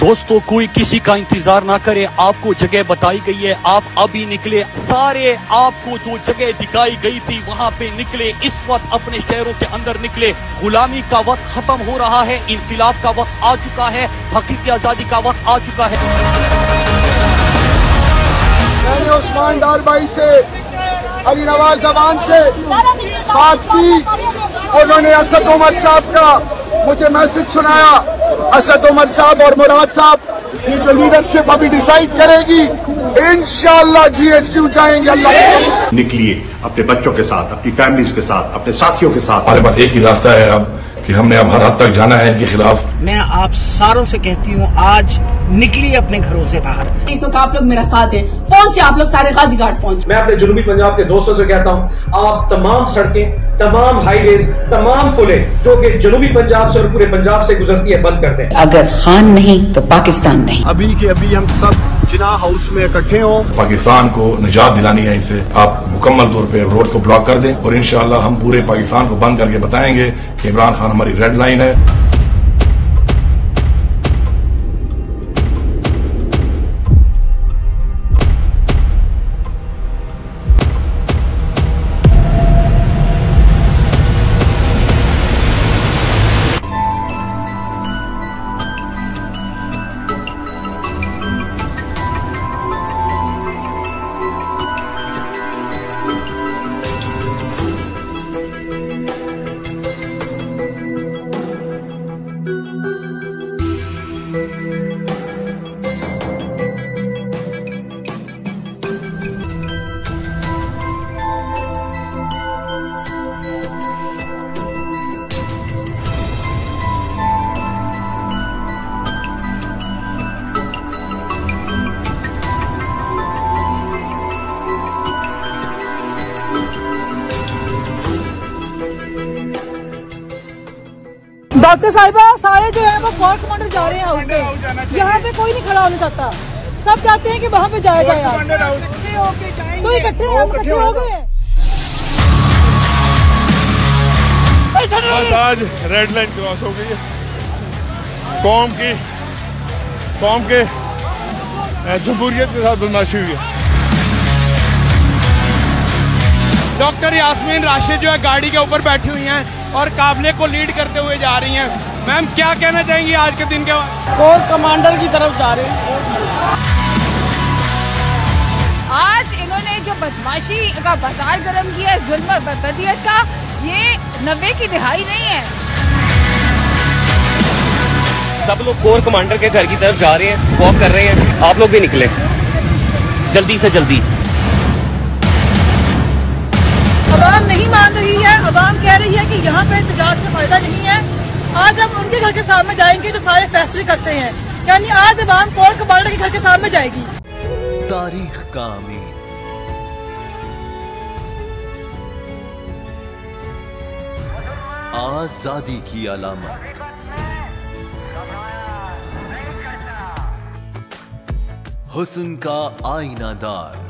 दोस्तों, कोई किसी का इंतजार ना करे, आपको जगह बताई गई है, आप अभी निकले। सारे आपको जो जगह दिखाई गई थी वहां पे निकले। इस वक्त अपने शहरों के अंदर निकले। गुलामी का वक्त खत्म हो रहा है, इनकलाब का वक्त आ चुका है, हकीकी आजादी का वक्त आ चुका है। मैंने उस्मान डार भाई से, अली नवाज जबान से बात की, उन्होंने असद उमर साहब का मुझे मैसेज सुनाया। असद उमर साहब और मुराद साहब ये जो लीडरशिप अभी डिसाइड करेगी, इंशाअल्लाह GHQ जाएंगे। अल्लाह निकलिए अपने बच्चों के साथ, अपनी फैमिलीज के साथ, अपने साथियों के साथ। हमारे पास एक ही रास्ता है अब कि हमने अब हर हद तक जाना है इनके खिलाफ। मैं आप सारों से कहती हूँ, आज निकलिए अपने घरों से बाहर। इस वक्त आप लोग मेरा साथ दें, पहुंचे आप लोग सारे गाजी घाट पहुंचे। मैं अपने जुनूबी पंजाब के दोस्तों से कहता हूँ, आप तमाम सड़कें, तमाम हाईवेज, तमाम पुलें जो कि जुनूबी पंजाब से और पूरे पंजाब से गुजरती है बंद कर दें। अगर खान नहीं तो पाकिस्तान नहीं। अभी के अभी हम सब जिना हाउस में इकट्ठे हों। पाकिस्तान को निजात दिलानी है इनसे। आप मुकम्मल तौर पे रोड को ब्लॉक कर दें और इंशाअल्लाह हम पूरे पाकिस्तान को बंद करके बताएंगे कि इमरान खान हमारी रेड लाइन है। डॉक्टर साहिबा, सारे जो है वो कोर कमांडर जा रहे हैं हाउस पे। यहाँ पे कोई नहीं खड़ा होना चाहता, सब चाहते हैं कि वहाँ पे जाया जाए। तो इकट्ठे हो गए। बस आज रेड लाइन क्रॉस हो गई है। कौम के जमहूरियत के साथ बदमाशी हुई है। डॉक्टर यास्मीन राशिद जो है गाड़ी के ऊपर बैठी हुई हैं और काफिले को लीड करते हुए जा रही हैं। मैम, क्या कहना चाहेंगी आज के दिन के बाद? कोर कमांडर की तरफ जा रहे हैं। आज इन्होंने जो बदमाशी का बाजार गर्म किया है, जुल्म और बदतरीत का, ये 90 की दिहाई नहीं है। सब लोग कोर कमांडर के घर की तरफ जा रहे हैं, वॉक कर रहे हैं। आप लोग भी निकले जल्दी से जल्दी। अवाम नहीं मान रही है, अवाम कह रही है कि यहाँ पे इंतजार से फायदा नहीं है। आज हम उनके घर के सामने जाएंगे तो सारे फैसले करते हैं, यानी आज अवाम कोर कमांडर के घर के सामने जाएगी। तारीख का अमीन, आजादी की अलामत, हुस्न का आईनादार,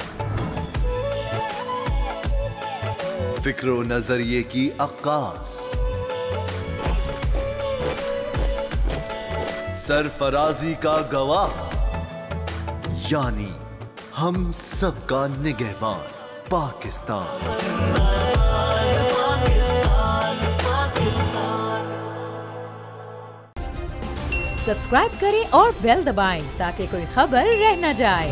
फिक्र व नजरिए की अक्कास, सरफराजी का गवाह, यानी हम सबका निगहबान पाकिस्तान। सब्सक्राइब करें और बेल दबाएं ताकि कोई खबर रह न जाए।